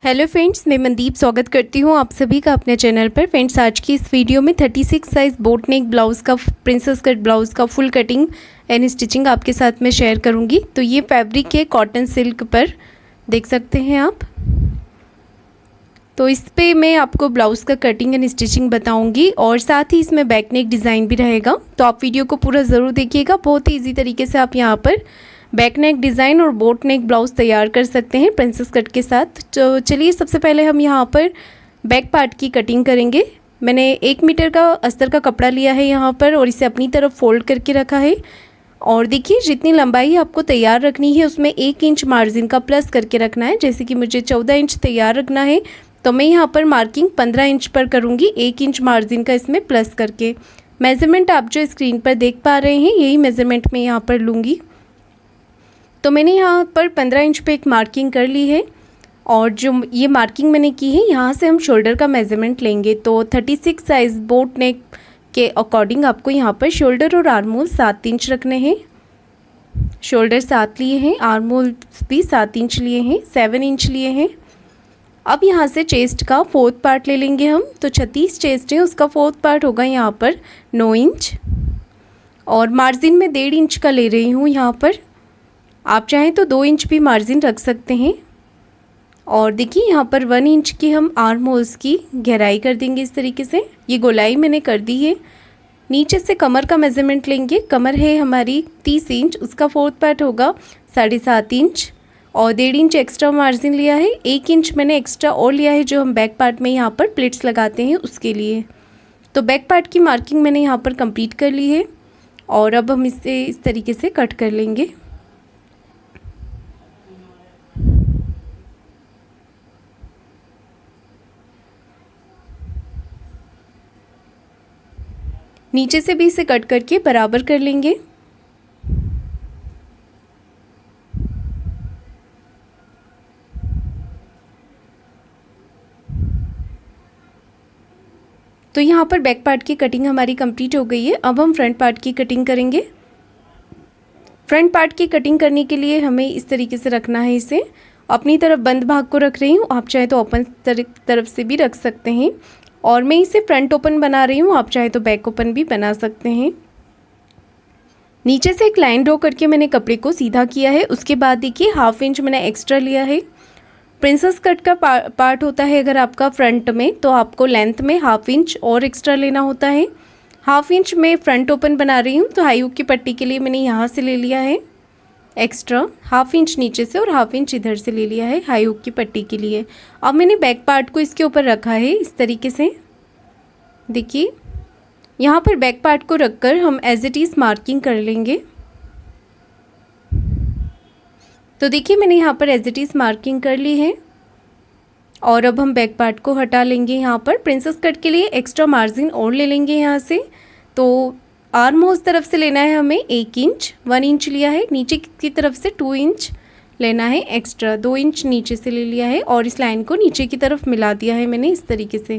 Hello friends, मैं मनदीप स्वागत करती हूँ आप सभी का अपने चैनल पर। फ्रेंड्स, आज की इस वीडियो में 36 साइज़ बोट नेक ब्लाउज़ का प्रिंसेस कट ब्लाउज़ का फुल कटिंग एंड स्टिचिंग आपके साथ में शेयर करूँगी। तो ये फैब्रिक है कॉटन सिल्क पर, देख सकते हैं आप। तो इस पे मैं आपको ब्लाउज़ का कटिंग एंड स्टिचिंग बताऊँगी और साथ ही इसमें बैक नेक डिज़ाइन भी रहेगा। तो आप वीडियो को पूरा ज़रूर देखिएगा। बहुत ही ईजी तरीके से आप यहाँ पर बैक नेक डिज़ाइन और बोट नेक ब्लाउज़ तैयार कर सकते हैं प्रिंसेस कट के साथ। तो चलिए सबसे पहले हम यहाँ पर बैक पार्ट की कटिंग करेंगे। मैंने 1 मीटर का अस्तर का कपड़ा लिया है यहाँ पर और इसे अपनी तरफ फोल्ड करके रखा है। और देखिए, जितनी लंबाई आपको तैयार रखनी है उसमें 1 इंच मार्जिन का प्लस करके रखना है। जैसे कि मुझे 14 इंच तैयार रखना है तो मैं यहाँ पर मार्किंग 15 इंच पर करूँगी, 1 इंच मार्जिन का इसमें प्लस करके। मेज़रमेंट आप जो स्क्रीन पर देख पा रहे हैं यही मेज़रमेंट मैं यहाँ पर लूँगी। तो मैंने यहाँ पर 15 इंच पे एक मार्किंग कर ली है और जो ये मार्किंग मैंने की है यहाँ से हम शोल्डर का मेज़रमेंट लेंगे। तो 36 साइज़ बोट नेक के अकॉर्डिंग आपको यहाँ पर शोल्डर और आर्म होल 7 इंच रखने हैं। शोल्डर 7 लिए हैं, आर्म होल भी 7 इंच लिए हैं, 7 इंच लिए हैं। अब यहाँ से चेस्ट का 4th पार्ट ले लेंगे हम। तो 36 चेस्ट है, उसका 4th पार्ट होगा यहाँ पर 9 इंच और मार्जिन में 1.5 इंच का ले रही हूँ यहाँ पर। आप चाहें तो 2 इंच भी मार्जिन रख सकते हैं। और देखिए यहाँ पर 1 इंच की हम आर्म होल्स की गहराई कर देंगे इस तरीके से। ये गोलाई मैंने कर दी है। नीचे से कमर का मेज़रमेंट लेंगे। कमर है हमारी 30 इंच, उसका 4th पार्ट होगा 7.5 इंच और 1.5 इंच एक्स्ट्रा मार्जिन लिया है। 1 इंच मैंने एक्स्ट्रा और लिया है जो हम बैक पार्ट में यहाँ पर प्लिट्स लगाते हैं उसके लिए। तो बैक पार्ट की मार्किंग मैंने यहाँ पर कंप्लीट कर ली है और अब हम इसे इस तरीके से कट कर लेंगे। नीचे से भी इसे कट करके बराबर कर लेंगे। तो यहाँ पर बैक पार्ट की कटिंग हमारी कंप्लीट हो गई है। अब हम फ्रंट पार्ट की कटिंग करेंगे। फ्रंट पार्ट की कटिंग करने के लिए हमें इस तरीके से रखना है। इसे अपनी तरफ बंद भाग को रख रही हूँ, आप चाहे तो ओपन तरफ से भी रख सकते हैं। और मैं इसे फ्रंट ओपन बना रही हूँ, आप चाहे तो बैक ओपन भी बना सकते हैं। नीचे से एक लाइन ड्रॉ करके मैंने कपड़े को सीधा किया है। उसके बाद देखिए 1/2 इंच मैंने एक्स्ट्रा लिया है। प्रिंसेस कट का पार्ट होता है अगर आपका फ्रंट में, तो आपको लेंथ में 1/2 इंच और एक्स्ट्रा लेना होता है। 1/2 इंच में फ्रंट ओपन बना रही हूँ, तो हाई हुक की पट्टी के लिए मैंने यहाँ से ले लिया है एक्स्ट्रा 1/2 इंच नीचे से और 1/2 इंच इधर से ले लिया है हाई हुक की पट्टी के लिए। अब मैंने बैक पार्ट को इसके ऊपर रखा है इस तरीके से। देखिए यहाँ पर बैक पार्ट को रखकर हम एज इट इज़ मार्किंग कर लेंगे। तो देखिए मैंने यहाँ पर एज इट इज़ मार्किंग कर ली है और अब हम बैक पार्ट को हटा लेंगे। यहाँ पर प्रिंसेस कट के लिए एक्स्ट्रा मार्जिन और ले लेंगे यहाँ से। तो आर्म होल्स तरफ से लेना है हमें 1 इंच, 1 इंच लिया है। नीचे की तरफ से 2 इंच लेना है एक्स्ट्रा, 2 इंच नीचे से ले लिया है और इस लाइन को नीचे की तरफ मिला दिया है मैंने इस तरीके से।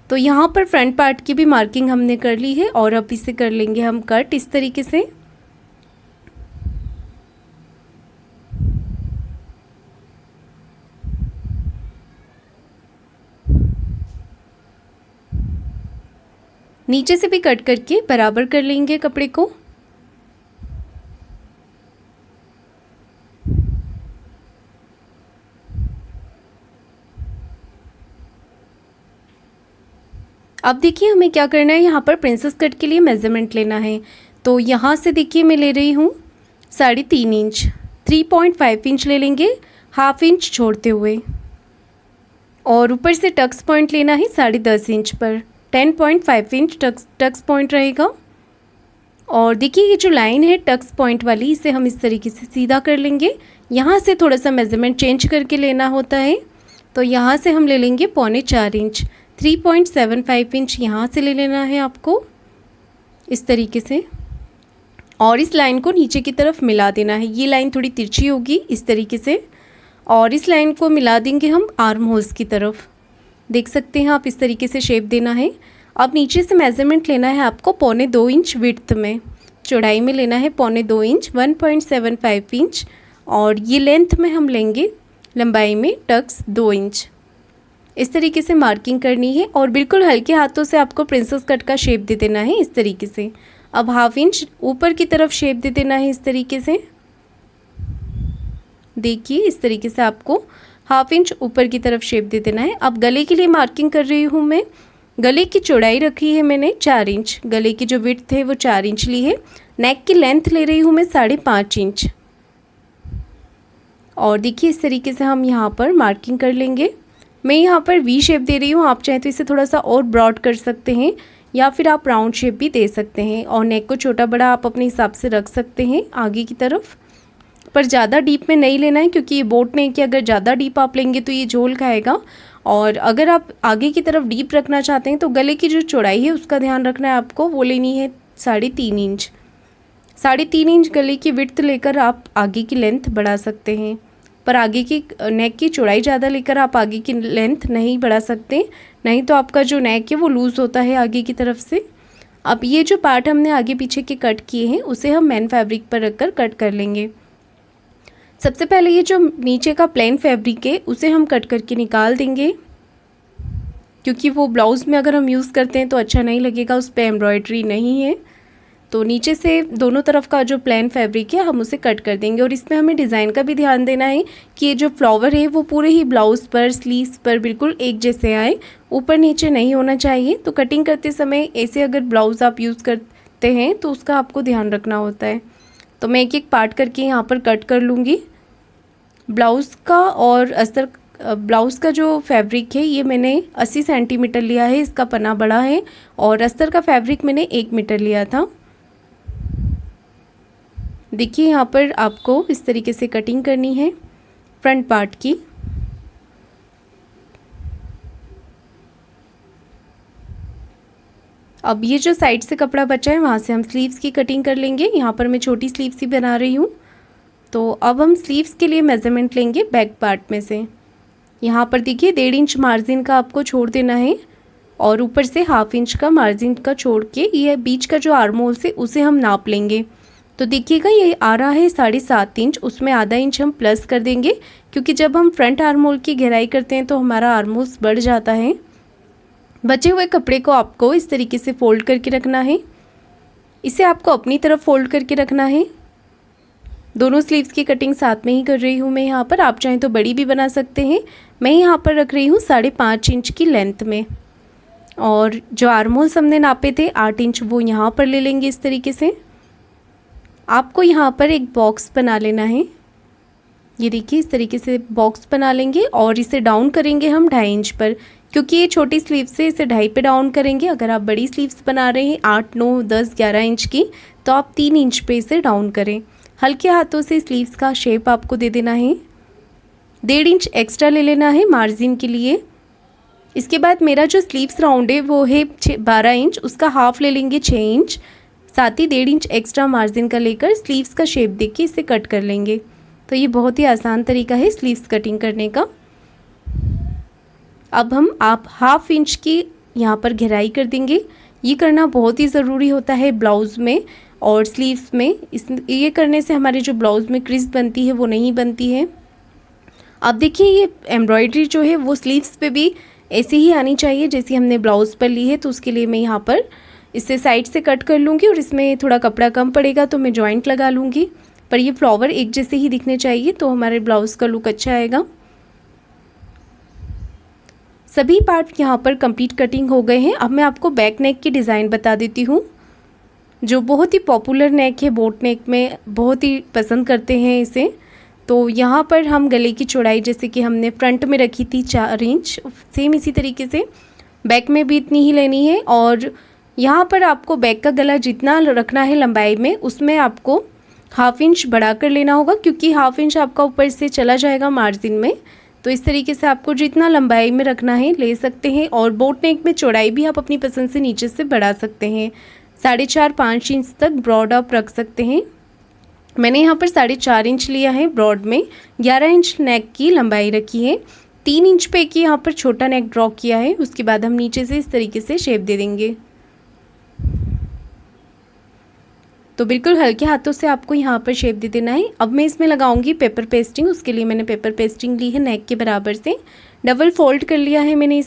तो यहाँ पर फ्रंट पार्ट की भी मार्किंग हमने कर ली है और अब इसे कर लेंगे हम कट इस तरीके से। नीचे से भी कट करके बराबर कर लेंगे कपड़े को। अब देखिए हमें क्या करना है, यहाँ पर प्रिंसेस कट के लिए मेज़रमेंट लेना है। तो यहाँ से देखिए मैं ले रही हूँ 3.5 इंच, 3.5 इंच ले लेंगे 1/2 इंच छोड़ते हुए और ऊपर से टक्स पॉइंट लेना है 10.5 इंच पर, 10.5 इंच टक्स पॉइंट रहेगा। और देखिए ये जो लाइन है टक्स पॉइंट वाली, इसे हम इस तरीके से सीधा कर लेंगे। यहाँ से थोड़ा सा मेज़रमेंट चेंज करके लेना होता है। तो यहाँ से हम ले लेंगे 3.25 इंच, 3.75 इंच यहाँ से ले लेना है आपको इस तरीके से और इस लाइन को नीचे की तरफ मिला देना है। ये लाइन थोड़ी तिरछी होगी इस तरीके से और इस लाइन को मिला देंगे हम आर्म होल्स की तरफ। देख सकते हैं आप, इस तरीके से शेप देना है। अब नीचे से मेज़रमेंट लेना है आपको 1.25 इंच विड्थ में, चौड़ाई में लेना है 1.25 इंच, 1.75 इंच और ये लेंथ में हम लेंगे लंबाई में टक्स 2 इंच। इस तरीके से मार्किंग करनी है और बिल्कुल हल्के हाथों से आपको प्रिंसेस कट का शेप दे देना है इस तरीके से। अब हाफ इंच ऊपर की तरफ शेप दे देना है इस तरीके से। देखिए इस तरीके से आपको हाफ इंच ऊपर की तरफ शेप दे देना है। अब गले के लिए मार्किंग कर रही हूँ मैं। गले की चौड़ाई रखी है मैंने 4 इंच, गले की जो विड्थ है वो 4 इंच ली है। नेक की लेंथ ले रही हूँ मैं 5.5 इंच। और देखिए इस तरीके से हम यहाँ पर मार्किंग कर लेंगे। मैं यहाँ पर वी शेप दे रही हूँ, आप चाहें तो इसे थोड़ा सा और ब्रॉड कर सकते हैं या फिर आप राउंड शेप भी दे सकते हैं। और नेक को छोटा बड़ा आप अपने हिसाब से रख सकते हैं आगे की तरफ, पर ज़्यादा डीप में नहीं लेना है क्योंकि ये बोट नेक है, अगर ज़्यादा डीप आप लेंगे तो ये झोल खाएगा। और अगर आप आगे की तरफ डीप रखना चाहते हैं तो गले की जो चौड़ाई है उसका ध्यान रखना है आपको, वो लेनी है 3.5 इंच। 3.5 इंच गले की विड्थ लेकर आप आगे की लेंथ बढ़ा सकते हैं, पर आगे की नेक की चौड़ाई ज़्यादा लेकर आप आगे की लेंथ नहीं बढ़ा सकते, नहीं तो आपका जो नेक है वो लूज़ होता है आगे की तरफ से। अब ये जो पार्ट हमने आगे पीछे के कट किए हैं उसे हम मेन फैब्रिक पर रखकर कट कर लेंगे। सबसे पहले ये जो नीचे का प्लेन फैब्रिक है उसे हम कट करके निकाल देंगे, क्योंकि वो ब्लाउज़ में अगर हम यूज़ करते हैं तो अच्छा नहीं लगेगा, उस पर एम्ब्रॉयडरी नहीं है। तो नीचे से दोनों तरफ का जो प्लेन फैब्रिक है हम उसे कट कर देंगे। और इसमें हमें डिज़ाइन का भी ध्यान देना है कि ये जो फ्लावर है वो पूरे ही ब्लाउज़ पर, स्लीव्स पर बिल्कुल एक जैसे आए, ऊपर नीचे नहीं होना चाहिए। तो कटिंग करते समय ऐसे अगर ब्लाउज़ आप यूज़ करते हैं तो उसका आपको ध्यान रखना होता है। तो मैं एक एक पार्ट करके यहाँ पर कट कर लूँगी। ब्लाउज़ का और अस्तर ब्लाउज़ का जो फैब्रिक है ये मैंने 80 सेंटीमीटर लिया है, इसका पन्ना बड़ा है। और अस्तर का फैब्रिक मैंने 1 मीटर लिया था। देखिए यहाँ पर आपको इस तरीके से कटिंग करनी है फ्रंट पार्ट की। अब ये जो साइड से कपड़ा बचा है वहाँ से हम स्लीव्स की कटिंग कर लेंगे। यहाँ पर मैं छोटी स्लीव्स ही बना रही हूँ। तो अब हम स्लीव्स के लिए मेज़रमेंट लेंगे बैक पार्ट में से। यहाँ पर देखिए 1.5 इंच मार्जिन का आपको छोड़ देना है और ऊपर से हाफ इंच का मार्जिन का छोड़ के ये बीच का जो आर्म होल है उसे हम नाप लेंगे। तो देखिएगा ये आ रहा है 7.5 इंच, उसमें आधा इंच हम प्लस कर देंगे, क्योंकि जब हम फ्रंट आर्म होल की गहराई करते हैं तो हमारा आर्म होल बढ़ जाता है। बचे हुए कपड़े को आपको इस तरीके से फोल्ड करके रखना है। इसे आपको अपनी तरफ फोल्ड करके रखना है। दोनों स्लीव्स की कटिंग साथ में ही कर रही हूँ मैं यहाँ पर, आप चाहें तो बड़ी भी बना सकते हैं। मैं यहाँ पर रख रही हूँ 5.5 इंच की लेंथ में। और जो आर्म होल्स हमने नापे थे 8 इंच, वो यहाँ पर ले लेंगे इस तरीके से। आपको यहाँ पर एक बॉक्स बना लेना है। ये देखिए इस तरीके से बॉक्स बना लेंगे और इसे डाउन करेंगे हम 2.5 इंच पर, क्योंकि ये छोटी स्लीव से इसे 2.5 पे डाउन करेंगे। अगर आप बड़ी स्लीव्स बना रहे हैं 8, 9, 10, 11 इंच की, तो आप 3 इंच पे इसे डाउन करें। हल्के हाथों से स्लीव्स का शेप आपको दे देना है। 1.5 इंच एक्स्ट्रा ले लेना है मार्जिन के लिए। इसके बाद मेरा जो स्लीव्स राउंड है वो है 12 इंच, उसका हाफ ले लेंगे 6 इंच, साथ ही 1.5 इंच एक्स्ट्रा मार्जिन का लेकर स्लीव्स का शेप देख के इसे कट कर लेंगे। तो ये बहुत ही आसान तरीका है स्लीव्स कटिंग करने का। अब हम हाफ इंच की यहाँ पर गहराई कर देंगे। ये करना बहुत ही ज़रूरी होता है ब्लाउज़ में और स्लीव्स में। ये करने से हमारे जो ब्लाउज़ में क्रीज बनती है वो नहीं बनती है। अब देखिए ये एम्ब्रॉयडरी जो है वो स्लीव्स पे भी ऐसे ही आनी चाहिए जैसी हमने ब्लाउज़ पर ली है। तो उसके लिए मैं यहाँ पर इसे साइड से कट कर लूँगी और इसमें थोड़ा कपड़ा कम पड़ेगा तो मैं जॉइंट लगा लूँगी। पर ये फ्लावर एक जैसे ही दिखने चाहिए तो हमारे ब्लाउज़ का लुक अच्छा आएगा। सभी पार्ट यहाँ पर कंप्लीट कटिंग हो गए हैं। अब मैं आपको बैक नेक की डिज़ाइन बता देती हूँ, जो बहुत ही पॉपुलर नेक है, बोट नेक में बहुत ही पसंद करते हैं इसे। तो यहाँ पर हम गले की चौड़ाई जैसे कि हमने फ्रंट में रखी थी 4 इंच, सेम इसी तरीके से बैक में भी इतनी ही लेनी है। और यहाँ पर आपको बैक का गला जितना रखना है लंबाई में, उसमें आपको हाफ इंच बढ़ा कर लेना होगा, क्योंकि हाफ इंच आपका ऊपर से चला जाएगा मार्जिन में। तो इस तरीके से आपको जितना लंबाई में रखना है ले सकते हैं। और बोट नेक में चौड़ाई भी आप अपनी पसंद से नीचे से बढ़ा सकते हैं। 4.5-5 इंच तक ब्रॉड आप रख सकते हैं। मैंने यहाँ पर 4.5 इंच लिया है ब्रॉड में, 11 इंच नेक की लंबाई रखी है, 3 इंच पे की यहाँ पर छोटा नेक ड्रॉ किया है। उसके बाद हम नीचे से इस तरीके से शेप दे देंगे। तो बिल्कुल हल्के हाथों से आपको यहाँ पर शेप दे देना है। अब मैं इसमें लगाऊंगी पेपर पेस्टिंग। उसके लिए मैंने पेपर पेस्टिंग ली है नेक के बराबर से, डबल फोल्ड कर लिया है मैंने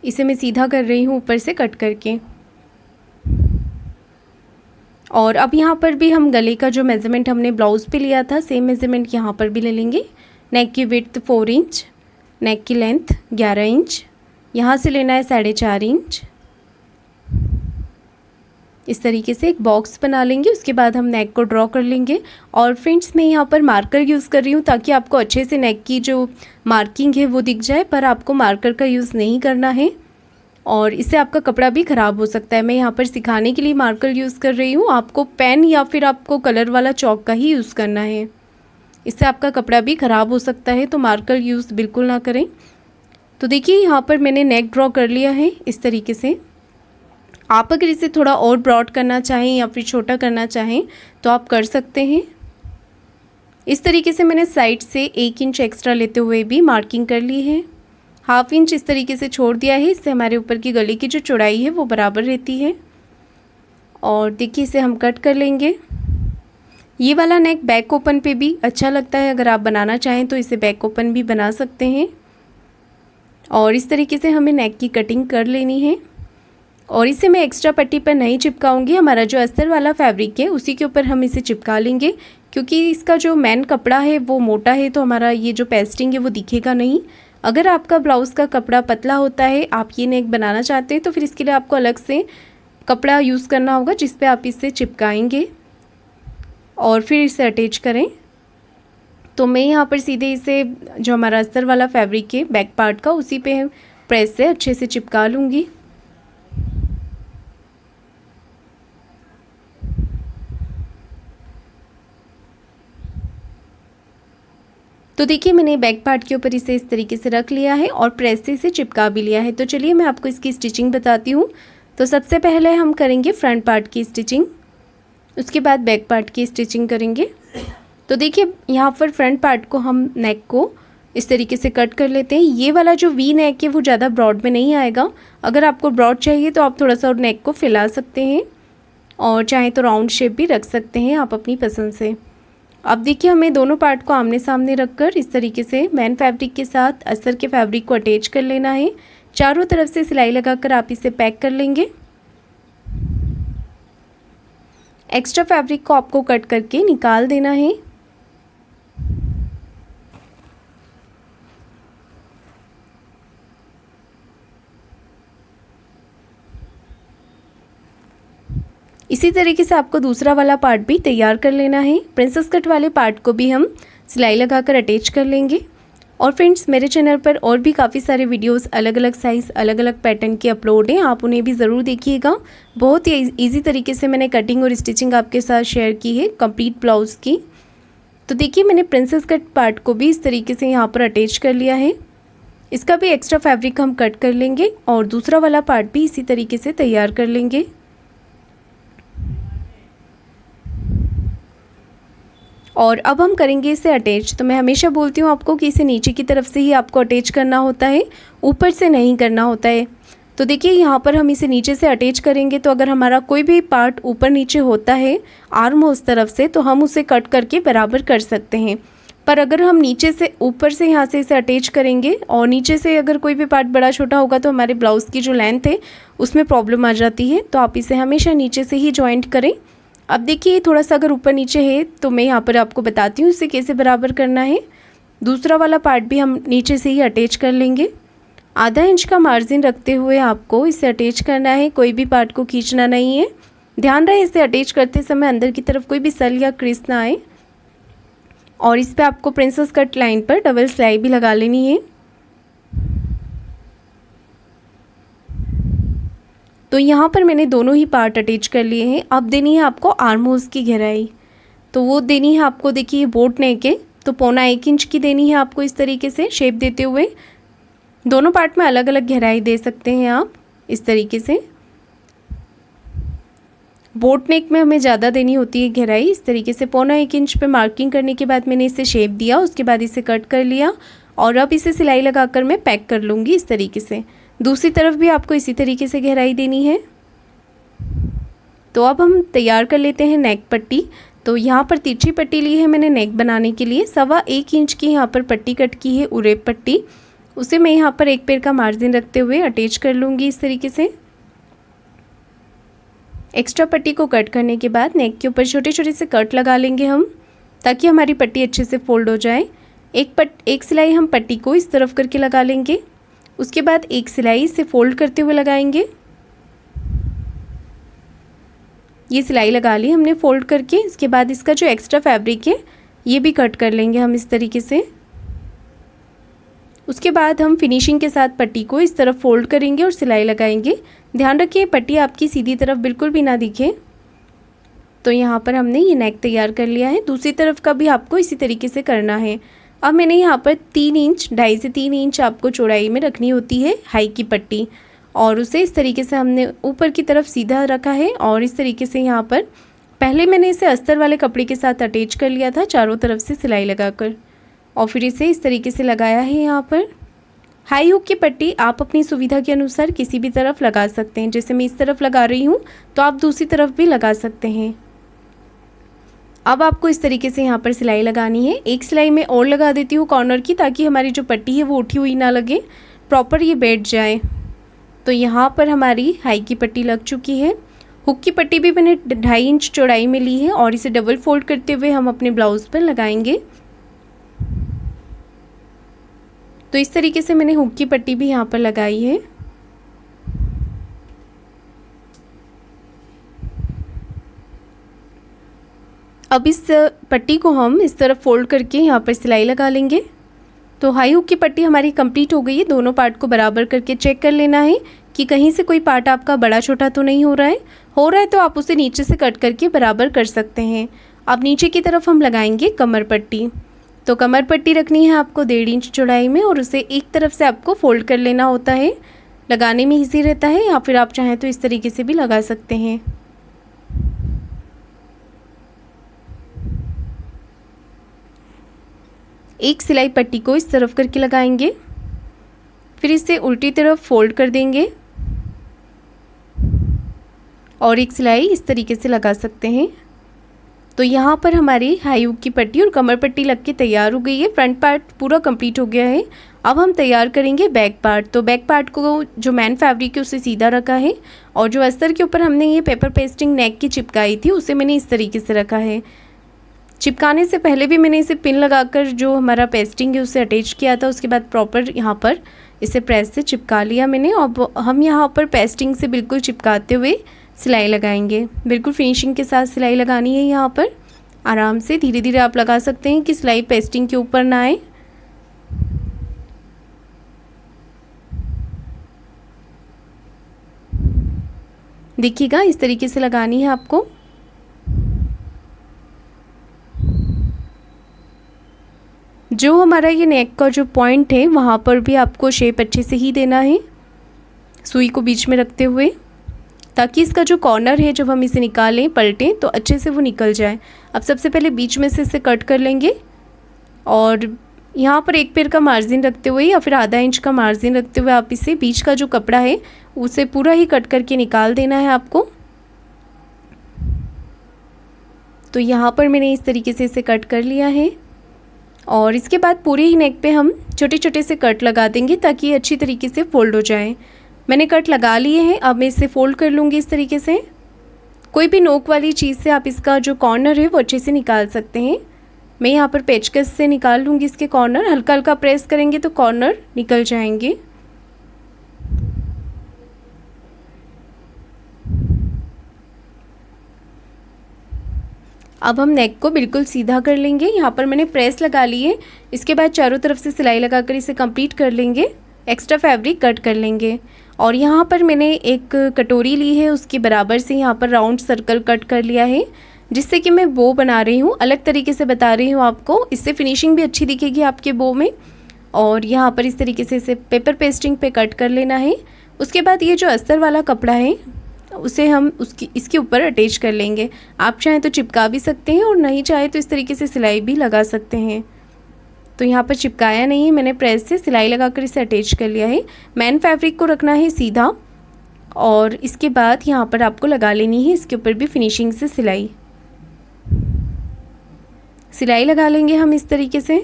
इसे मैं सीधा कर रही हूँ ऊपर से कट करके। और अब यहाँ पर भी हम गले का जो मेज़रमेंट हमने ब्लाउज़ पे लिया था सेम मेज़रमेंट यहाँ पर भी ले लेंगे। नेक की विड्थ 4 इंच, नेक की लेंथ 11 इंच, यहाँ से लेना है 4.5 इंच। इस तरीके से एक बॉक्स बना लेंगे। उसके बाद हम नेक को ड्रॉ कर लेंगे। और फ्रेंड्स मैं यहाँ पर मार्कर यूज़ कर रही हूँ ताकि आपको अच्छे से नेक की जो मार्किंग है वो दिख जाए, पर आपको मार्कर का यूज़ नहीं करना है और इससे आपका कपड़ा भी ख़राब हो सकता है। मैं यहाँ पर सिखाने के लिए मार्कर यूज़ कर रही हूँ, आपको पेन या फिर आपको कलर वाला चॉक का ही यूज़ करना है। इससे आपका कपड़ा भी ख़राब हो सकता है, तो मार्कर यूज़ बिल्कुल ना करें। तो देखिए यहाँ पर मैंने नेक ड्रॉ कर लिया है इस तरीके से। आप अगर इसे थोड़ा और ब्रॉड करना चाहें या फिर छोटा करना चाहें तो आप कर सकते हैं। इस तरीके से मैंने साइड से 1 इंच एक्स्ट्रा लेते हुए भी मार्किंग कर ली है। 1/2 इंच इस तरीके से छोड़ दिया है, इससे हमारे ऊपर की गले की जो चौड़ाई है वो बराबर रहती है। और देखिए इसे हम कट कर लेंगे। ये वाला नेक बैक ओपन पे भी अच्छा लगता है, अगर आप बनाना चाहें तो इसे बैक ओपन भी बना सकते हैं। और इस तरीके से हमें नेक की कटिंग कर लेनी है। और इसे मैं एक्स्ट्रा पट्टी पर नहीं चिपकाऊंगी, हमारा जो अस्तर वाला फैब्रिक है उसी के ऊपर हम इसे चिपका लेंगे, क्योंकि इसका जो मेन कपड़ा है वो मोटा है, तो हमारा ये जो पेस्टिंग है वो दिखेगा नहीं। अगर आपका ब्लाउज़ का कपड़ा पतला होता है, आप ये नेक बनाना चाहते हैं, तो फिर इसके लिए आपको अलग से कपड़ा यूज़ करना होगा जिस पे आप इसे चिपकाएंगे और फिर इसे अटैच करें। तो मैं यहाँ पर सीधे इसे जो हमारा अस्तर वाला फैब्रिक है बैक पार्ट का, उसी पे प्रेस से अच्छे से चिपका लूँगी। तो देखिए मैंने बैक पार्ट के ऊपर इसे इस तरीके से रख लिया है और प्रेस से इसे चिपका भी लिया है। तो चलिए मैं आपको इसकी स्टिचिंग बताती हूँ। तो सबसे पहले हम करेंगे फ्रंट पार्ट की स्टिचिंग, उसके बाद बैक पार्ट की स्टिचिंग करेंगे। तो देखिए यहाँ पर फ्रंट पार्ट को हम नेक को इस तरीके से कट कर लेते हैं। ये वाला जो वी नेक है वो ज़्यादा ब्रॉड में नहीं आएगा। अगर आपको ब्रॉड चाहिए तो आप थोड़ा सा और नेक को फैला सकते हैं और चाहे तो राउंड शेप भी रख सकते हैं आप अपनी पसंद से। अब देखिए हमें दोनों पार्ट को आमने सामने रखकर इस तरीके से मेन फैब्रिक के साथ अस्तर के फैब्रिक को अटैच कर लेना है। चारों तरफ से सिलाई लगाकर आप इसे पैक कर लेंगे। एक्स्ट्रा फैब्रिक को आपको कट करके निकाल देना है। इसी तरीके से आपको दूसरा वाला पार्ट भी तैयार कर लेना है। प्रिंसेस कट वाले पार्ट को भी हम सिलाई लगाकर अटैच कर लेंगे। और फ्रेंड्स मेरे चैनल पर और भी काफ़ी सारे वीडियोस अलग अलग साइज़ अलग अलग पैटर्न के अपलोड हैं, आप उन्हें भी ज़रूर देखिएगा। बहुत ही ईजी तरीके से मैंने कटिंग और स्टिचिंग आपके साथ शेयर की है कंप्लीट ब्लाउज़ की। तो देखिए मैंने प्रिंसेस कट पार्ट को भी इस तरीके से यहाँ पर अटैच कर लिया है। इसका भी एक्स्ट्रा फैब्रिक हम कट कर लेंगे और दूसरा वाला पार्ट भी इसी तरीके से तैयार कर लेंगे। और अब हम करेंगे इसे अटैच। तो मैं हमेशा बोलती हूँ आपको कि इसे नीचे की तरफ से ही आपको अटैच करना होता है, ऊपर से नहीं करना होता है। तो देखिए यहाँ पर हम इसे नीचे से अटैच करेंगे, तो अगर हमारा कोई भी पार्ट ऊपर नीचे होता है आर्म होस तरफ से, तो हम उसे कट करके बराबर कर सकते हैं। पर अगर हम नीचे से ऊपर से यहाँ से इसे अटैच करेंगे और नीचे से अगर कोई भी पार्ट बड़ा छोटा होगा तो हमारे ब्लाउज़ की जो लेंथ है उसमें प्रॉब्लम आ जाती है। तो आप इसे हमेशा नीचे से ही जॉइंट करें। अब देखिए थोड़ा सा अगर ऊपर नीचे है तो मैं यहाँ पर आपको बताती हूँ इसे कैसे बराबर करना है। दूसरा वाला पार्ट भी हम नीचे से ही अटैच कर लेंगे। आधा इंच का मार्जिन रखते हुए आपको इसे अटैच करना है, कोई भी पार्ट को खींचना नहीं है। ध्यान रहे इसे अटैच करते समय अंदर की तरफ कोई भी सल या क्रीज ना आए। और इस पर आपको प्रिंसेस कट लाइन पर डबल सिलाई भी लगा लेनी है। तो यहाँ पर मैंने दोनों ही पार्ट अटैच कर लिए हैं। अब देनी है आपको आर्म होल्स की गहराई, तो वो देनी है आपको, देखिए बोट नेक है तो 1.25 इंच की देनी है आपको। इस तरीके से शेप देते हुए दोनों पार्ट में अलग अलग गहराई दे सकते हैं आप इस तरीके से। बोट नेक में हमें ज़्यादा देनी होती है गहराई। इस तरीके से 1.25 इंच पे मार्किंग करने के बाद मैंने इसे शेप दिया, उसके बाद इसे कट कर लिया और अब इसे सिलाई लगाकर मैं पैक कर लूँगी इस तरीके से। दूसरी तरफ भी आपको इसी तरीके से गहराई देनी है। तो अब हम तैयार कर लेते हैं नेक पट्टी। तो यहाँ पर तिरछी पट्टी ली है मैंने नेक बनाने के लिए। 1.25 इंच की यहाँ पर पट्टी कट की है, उरेप पट्टी। उसे मैं यहाँ पर एक पैर का मार्जिन रखते हुए अटैच कर लूँगी इस तरीके से। एक्स्ट्रा पट्टी को कट करने के बाद नेक के ऊपर छोटे छोटे से कट लगा लेंगे हम, ताकि हमारी पट्टी अच्छे से फोल्ड हो जाए। एक सिलाई हम पट्टी को इस तरफ करके लगा लेंगे, उसके बाद एक सिलाई इसे फोल्ड करते हुए लगाएंगे। ये सिलाई लगा ली हमने फोल्ड करके। इसके बाद इसका जो एक्स्ट्रा फैब्रिक है ये भी कट कर लेंगे हम इस तरीके से। उसके बाद हम फिनिशिंग के साथ पट्टी को इस तरफ फोल्ड करेंगे और सिलाई लगाएंगे। ध्यान रखिए पट्टी आपकी सीधी तरफ बिल्कुल भी ना दिखे। तो यहाँ पर हमने ये नेक तैयार कर लिया है। दूसरी तरफ का भी आपको इसी तरीके से करना है। अब मैंने यहाँ पर 3 इंच, 2.5 से 3 इंच आपको चौड़ाई में रखनी होती है हाई की पट्टी, और उसे इस तरीके से हमने ऊपर की तरफ सीधा रखा है। और इस तरीके से यहाँ पर पहले मैंने इसे अस्तर वाले कपड़े के साथ अटैच कर लिया था चारों तरफ से सिलाई लगाकर, और फिर इसे इस तरीके से लगाया है। यहाँ पर हाई हुक की पट्टी आप अपनी सुविधा के अनुसार किसी भी तरफ लगा सकते हैं। जैसे मैं इस तरफ लगा रही हूँ तो आप दूसरी तरफ भी लगा सकते हैं। अब आपको इस तरीके से यहाँ पर सिलाई लगानी है। एक सिलाई मैं और लगा देती हूँ कॉर्नर की, ताकि हमारी जो पट्टी है वो उठी हुई ना लगे, प्रॉपर ये बैठ जाए। तो यहाँ पर हमारी हाई की पट्टी लग चुकी है। हुक की पट्टी भी मैंने 2.5 इंच चौड़ाई में ली है, और इसे डबल फोल्ड करते हुए हम अपने ब्लाउज़ पर लगाएंगे। तो इस तरीके से मैंने हुक की पट्टी भी यहाँ पर लगाई है। अब इस पट्टी को हम इस तरफ फोल्ड करके यहाँ पर सिलाई लगा लेंगे। तो हाई हुक की पट्टी हमारी कंप्लीट हो गई है। दोनों पार्ट को बराबर करके चेक कर लेना है कि कहीं से कोई पार्ट आपका बड़ा छोटा तो नहीं हो रहा है तो आप उसे नीचे से कट करके बराबर कर सकते हैं। अब नीचे की तरफ हम लगाएंगे कमर पट्टी। तो कमर पट्टी रखनी है आपको 1.5 इंच चौड़ाई में, और उसे एक तरफ से आपको फोल्ड कर लेना होता है। लगाने में ईजी रहता है, या फिर आप चाहें तो इस तरीके से भी लगा सकते हैं। एक सिलाई पट्टी को इस तरफ करके लगाएंगे, फिर इसे उल्टी तरफ फोल्ड कर देंगे, और एक सिलाई इस तरीके से लगा सकते हैं। तो यहाँ पर हमारी हाई हुक की पट्टी और कमर पट्टी लग के तैयार हो गई है। फ्रंट पार्ट पूरा कंप्लीट हो गया है। अब हम तैयार करेंगे बैक पार्ट। तो बैक पार्ट को जो मैन फैब्रिक है उसे सीधा रखा है, और जो अस्तर के ऊपर हमने ये पेपर पेस्टिंग नेक की चिपकाई थी उसे मैंने इस तरीके से रखा है। चिपकाने से पहले भी मैंने इसे पिन लगाकर जो हमारा पेस्टिंग है उसे अटैच किया था। उसके बाद प्रॉपर यहाँ पर इसे प्रेस से चिपका लिया मैंने। अब हम यहाँ पर पेस्टिंग से बिल्कुल चिपकाते हुए सिलाई लगाएंगे। बिल्कुल फिनिशिंग के साथ सिलाई लगानी है। यहाँ पर आराम से धीरे धीरे आप लगा सकते हैं कि सिलाई पेस्टिंग के ऊपर ना आए। देखिएगा इस तरीके से लगानी है आपको। जो हमारा ये नेक का जो पॉइंट है वहाँ पर भी आपको शेप अच्छे से ही देना है, सुई को बीच में रखते हुए, ताकि इसका जो कॉर्नर है जब हम इसे निकालें पलटें तो अच्छे से वो निकल जाए। अब सबसे पहले बीच में से इसे कट कर लेंगे, और यहाँ पर एक पैर का मार्जिन रखते हुए या फिर आधा इंच का मार्जिन रखते हुए आप इसे बीच का जो कपड़ा है उसे पूरा ही कट करके निकाल देना है आपको। तो यहाँ पर मैंने इस तरीके से इसे कट कर लिया है, और इसके बाद पूरे ही नेक पे हम छोटे छोटे से कट लगा देंगे ताकि ये अच्छी तरीके से फोल्ड हो जाए। मैंने कट लगा लिए हैं। अब मैं इसे फोल्ड कर लूँगी इस तरीके से। कोई भी नोक वाली चीज़ से आप इसका जो कॉर्नर है वो अच्छे से निकाल सकते हैं। मैं यहाँ पर पेचकस से निकाल लूँगी इसके कॉर्नर। हल्का हल्का प्रेस करेंगे तो कॉर्नर निकल जाएंगे। अब हम नेक को बिल्कुल सीधा कर लेंगे। यहाँ पर मैंने प्रेस लगा ली है। इसके बाद चारों तरफ से सिलाई लगाकर इसे कंप्लीट कर लेंगे। एक्स्ट्रा फैब्रिक कट कर लेंगे, और यहाँ पर मैंने एक कटोरी ली है, उसके बराबर से यहाँ पर राउंड सर्कल कट कर लिया है, जिससे कि मैं बो बना रही हूँ। अलग तरीके से बता रही हूँ आपको, इससे फिनिशिंग भी अच्छी दिखेगी आपके बो में। और यहाँ पर इस तरीके से इसे पेपर पेस्टिंग पे कट कर लेना है। उसके बाद ये जो अस्तर वाला कपड़ा है उसे हम इसके ऊपर अटैच कर लेंगे। आप चाहें तो चिपका भी सकते हैं, और नहीं चाहे तो इस तरीके से सिलाई भी लगा सकते हैं। तो यहाँ पर चिपकाया नहीं है, मैंने प्रेस से सिलाई लगाकर इसे अटैच कर लिया है। मैन फैब्रिक को रखना है सीधा, और इसके बाद यहाँ पर आपको लगा लेनी है इसके ऊपर भी फिनिशिंग से सिलाई लगा लेंगे हम इस तरीके से।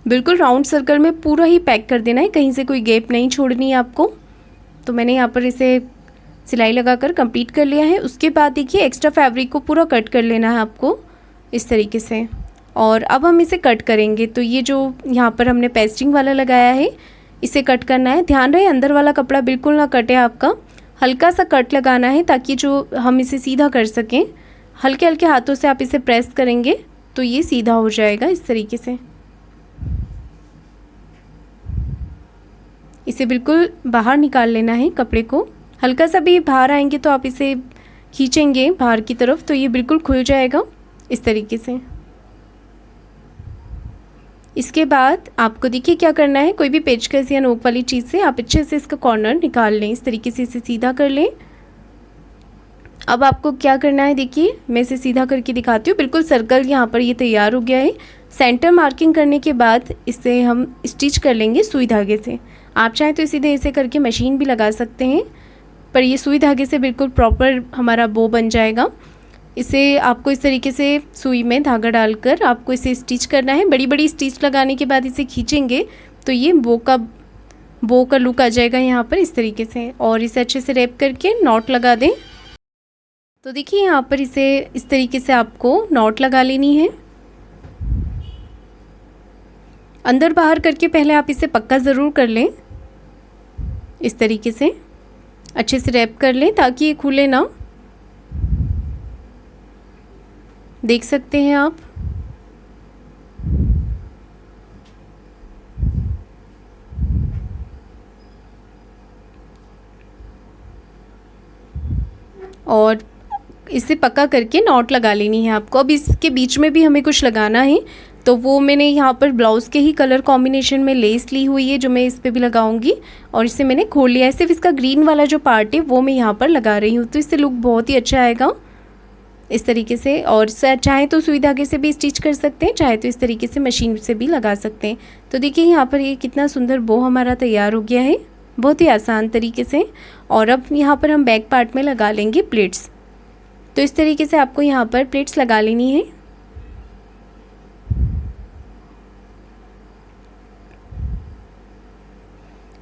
बिल्कुल राउंड सर्कल में पूरा ही पैक कर देना है, कहीं से कोई गैप नहीं छोड़नी है आपको। तो मैंने यहाँ पर इसे सिलाई लगाकर कंप्लीट कर लिया है। उसके बाद देखिए एक्स्ट्रा फैब्रिक को पूरा कट कर लेना है आपको इस तरीके से। और अब हम इसे कट करेंगे। तो ये जो यहाँ पर हमने पेस्टिंग वाला लगाया है इसे कट करना है। ध्यान रहे अंदर वाला कपड़ा बिल्कुल ना कटे आपका, हल्का सा कट लगाना है ताकि जो हम इसे सीधा कर सकें। हल्के हल्के हाथों से आप इसे प्रेस करेंगे तो ये सीधा हो जाएगा इस तरीके से। इसे बिल्कुल बाहर निकाल लेना है कपड़े को। हल्का सा भी बाहर आएंगे तो आप इसे खींचेंगे बाहर की तरफ तो ये बिल्कुल खुल जाएगा इस तरीके से। इसके बाद आपको देखिए क्या करना है, कोई भी पेचकस या नोक वाली चीज़ से आप अच्छे से इसका कॉर्नर निकाल लें। इस तरीके से इसे सीधा कर लें। अब आपको क्या करना है देखिए, मैं इसे सीधा करके दिखाती हूँ। बिल्कुल सर्कल यहाँ पर ये तैयार हो गया है। सेंटर मार्किंग करने के बाद इसे हम स्टिच कर लेंगे सुई धागे से। आप चाहें तो सीधे ऐसे करके मशीन भी लगा सकते हैं, पर ये सुई धागे से बिल्कुल प्रॉपर हमारा बो बन जाएगा। इसे आपको इस तरीके से सुई में धागा डालकर आपको इसे स्टिच करना है। बड़ी बड़ी स्टिच लगाने के बाद इसे खींचेंगे तो ये बो का लुक आ जाएगा यहाँ पर इस तरीके से। और इसे अच्छे से रैप करके नॉट लगा दें। तो देखिए यहाँ पर इसे इस तरीके से आपको नॉट लगा लेनी है। अंदर बाहर करके पहले आप इसे पक्का ज़रूर कर लें। इस तरीके से अच्छे से रैप कर लें ताकि ये खुले ना। देख सकते हैं आप। और इसे पक्का करके नॉट लगा लेनी है आपको। अब इसके बीच में भी हमें कुछ लगाना है तो वो मैंने यहाँ पर ब्लाउज़ के ही कलर कॉम्बिनेशन में लेस ली हुई है जो मैं इस पे भी लगाऊंगी। और इसे मैंने खोल लिया है। सिर्फ इसका ग्रीन वाला जो पार्ट है वो मैं यहाँ पर लगा रही हूँ। तो इससे लुक बहुत ही अच्छा आएगा इस तरीके से। और चाहे तो सुई धागे से भी स्टिच कर सकते हैं, चाहे तो इस तरीके से मशीन से भी लगा सकते हैं। तो देखिए यहाँ पर ये कितना सुंदर बो हमारा तैयार हो गया है, बहुत ही आसान तरीके से। और अब यहाँ पर हम बैक पार्ट में लगा लेंगे प्लेट्स। तो इस तरीके से आपको यहाँ पर प्लेट्स लगा लेनी है।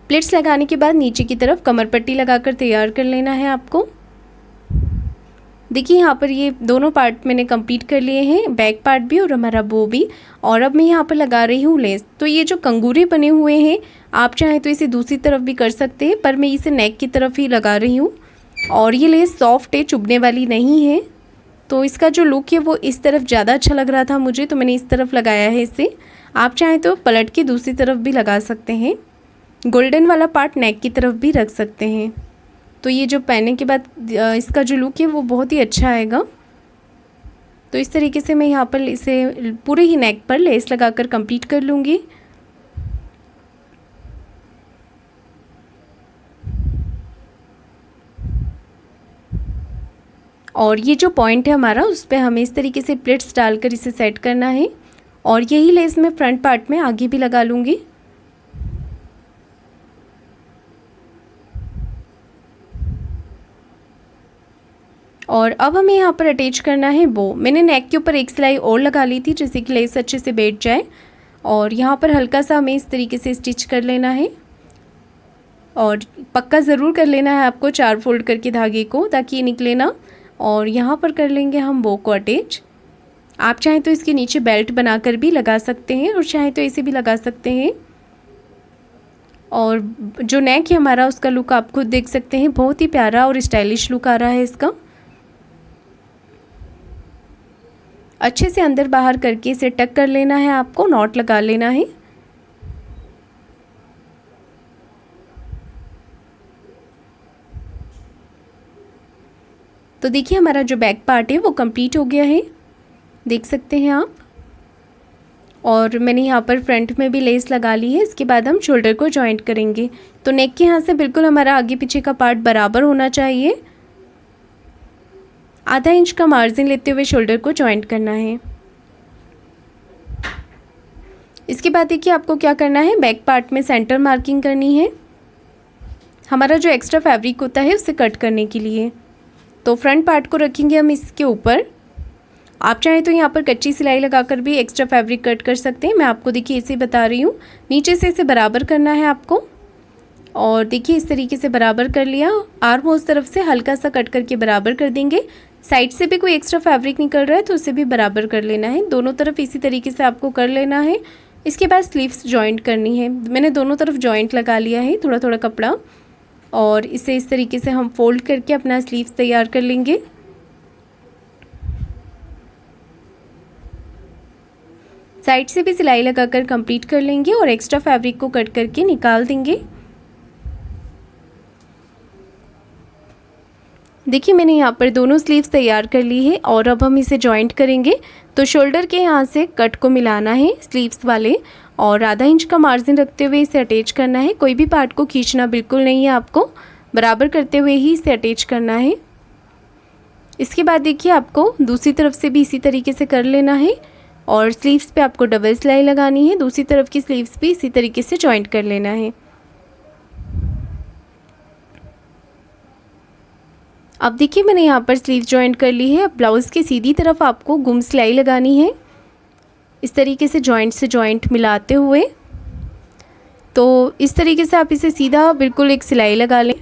प्लेट्स लगाने के बाद नीचे की तरफ कमर पट्टी लगाकर तैयार कर लेना है आपको। देखिए यहाँ पर ये दोनों पार्ट मैंने कंप्लीट कर लिए हैं, बैक पार्ट भी और हमारा बो भी। और अब मैं यहाँ पर लगा रही हूँ लेस। तो ये जो कंगूरे बने हुए हैं आप चाहें तो इसे दूसरी तरफ भी कर सकते हैं, पर मैं इसे नेक की तरफ ही लगा रही हूँ। और ये लेस सॉफ्ट है, चुभने वाली नहीं है। तो इसका जो लुक है वो इस तरफ ज़्यादा अच्छा लग रहा था मुझे, तो मैंने इस तरफ लगाया है इसे। आप चाहें तो पलट के दूसरी तरफ भी लगा सकते हैं। गोल्डन वाला पार्ट नेक की तरफ भी रख सकते हैं। तो ये जो पहनने के बाद इसका जो लुक है वो बहुत ही अच्छा आएगा। तो इस तरीके से मैं यहाँ पर इसे पूरे ही नेक पर लेस लगाकर कंप्लीट कर लूँगी। और ये जो पॉइंट है हमारा उस पर हमें इस तरीके से प्लेट्स डालकर इसे सेट करना है। और यही लेस मैं फ्रंट पार्ट में आगे भी लगा लूँगी। और अब हमें यहाँ पर अटैच करना है बो। मैंने नेक के ऊपर एक सिलाई और लगा ली थी जिससे कि लेस अच्छे से बैठ जाए। और यहाँ पर हल्का सा हमें इस तरीके से स्टिच कर लेना है। और पक्का ज़रूर कर लेना है आपको 4 फोल्ड करके धागे को, ताकि ये निकले ना। और यहाँ पर कर लेंगे हम बो को अटैच। आप चाहें तो इसके नीचे बेल्ट बनाकर भी लगा सकते हैं और चाहें तो ऐसे भी लगा सकते हैं। और जो नेक है हमारा उसका लुक आप खुद देख सकते हैं, बहुत ही प्यारा और स्टाइलिश लुक आ रहा है इसका। अच्छे से अंदर बाहर करके इसे टक कर लेना है आपको, नॉट लगा लेना है। तो देखिए हमारा जो बैक पार्ट है वो कंप्लीट हो गया है, देख सकते हैं आप। और मैंने यहाँ पर फ्रंट में भी लेस लगा ली है। इसके बाद हम शोल्डर को जॉइंट करेंगे। तो नेक के यहाँ से बिल्कुल हमारा आगे पीछे का पार्ट बराबर होना चाहिए। आधा इंच का मार्जिन लेते हुए शोल्डर को जॉइंट करना है। इसके बाद देखिए आपको क्या करना है, बैक पार्ट में सेंटर मार्किंग करनी है, हमारा जो एक्स्ट्रा फैब्रिक होता है उसे कट करने के लिए। तो फ्रंट पार्ट को रखेंगे हम इसके ऊपर। आप चाहें तो यहाँ पर कच्ची सिलाई लगाकर भी एक्स्ट्रा फैब्रिक कट कर सकते हैं, मैं आपको देखिए इसे बता रही हूँ। नीचे से इसे बराबर करना है आपको, और देखिए इस तरीके से बराबर कर लिया। आर्म होल तरफ से हल्का सा कट करके बराबर कर देंगे। साइड से भी कोई एक्स्ट्रा फैब्रिक निकल रहा है तो उसे भी बराबर कर लेना है। दोनों तरफ इसी तरीके से आपको कर लेना है। इसके बाद स्लीव्स जॉइंट करनी है। मैंने दोनों तरफ जॉइंट लगा लिया है थोड़ा थोड़ा कपड़ा, और इसे इस तरीके से हम फोल्ड करके अपना स्लीव्स तैयार कर लेंगे। साइड से भी सिलाई लगाकर कंप्लीट कर लेंगे और एक्स्ट्रा फैब्रिक को कट करके निकाल देंगे। देखिए मैंने यहाँ पर दोनों स्लीव्स तैयार कर ली है और अब हम इसे जॉइंट करेंगे। तो शोल्डर के यहाँ से कट को मिलाना है स्लीव्स वाले, और आधा इंच का मार्जिन रखते हुए इसे अटैच करना है। कोई भी पार्ट को खींचना बिल्कुल नहीं है, आपको बराबर करते हुए ही इसे अटैच करना है। इसके बाद देखिए आपको दूसरी तरफ से भी इसी तरीके से कर लेना है, और स्लीव्स पे आपको डबल सिलाई लगानी है। दूसरी तरफ की स्लीव्स भी इसी तरीके से जॉइंट कर लेना है। अब देखिए मैंने यहाँ पर स्लीव जॉइंट कर ली है। अब ब्लाउज़ की सीधी तरफ आपको गुम सिलाई लगानी है, इस तरीके से जॉइंट से जॉइंट मिलाते हुए। तो इस तरीके से आप इसे सीधा बिल्कुल एक सिलाई लगा लें।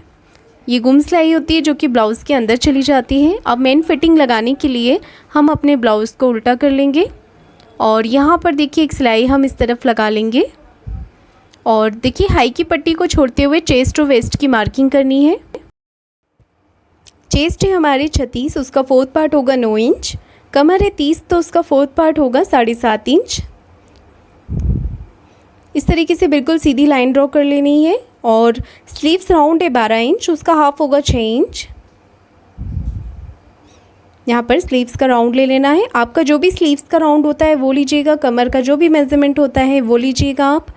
ये गुम सिलाई होती है जो कि ब्लाउज़ के अंदर चली जाती है। अब मेन फिटिंग लगाने के लिए हम अपने ब्लाउज़ को उल्टा कर लेंगे, और यहाँ पर देखिए एक सिलाई हम इस तरफ लगा लेंगे। और देखिए हाई की पट्टी को छोड़ते हुए चेस्ट और वेस्ट की मार्किंग करनी है। चेस्ट है हमारे 36, उसका फोर्थ पार्ट होगा 9 इंच। कमर है 30, तो उसका फोर्थ पार्ट होगा 7.5 इंच। इस तरीके से बिल्कुल सीधी लाइन ड्रॉ कर लेनी है। और स्लीव्स राउंड है 12 इंच, उसका हाफ होगा 6 इंच। यहाँ पर स्लीव्स का राउंड ले लेना है। आपका जो भी स्लीव्स का राउंड होता है वो लीजिएगा, कमर का जो भी मेजरमेंट होता है वो लीजिएगा आप।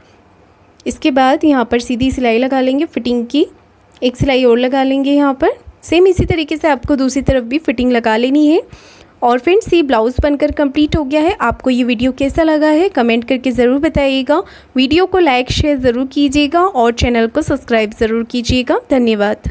इसके बाद यहाँ पर सीधी सिलाई लगा लेंगे फिटिंग की, एक सिलाई और लगा लेंगे यहाँ पर। सेम इसी तरीके से आपको दूसरी तरफ भी फिटिंग लगा लेनी है। और फ्रेंड्स ये ब्लाउज़ बनकर कंप्लीट हो गया है। आपको ये वीडियो कैसा लगा है कमेंट करके ज़रूर बताइएगा। वीडियो को लाइक शेयर ज़रूर कीजिएगा और चैनल को सब्सक्राइब ज़रूर कीजिएगा। धन्यवाद।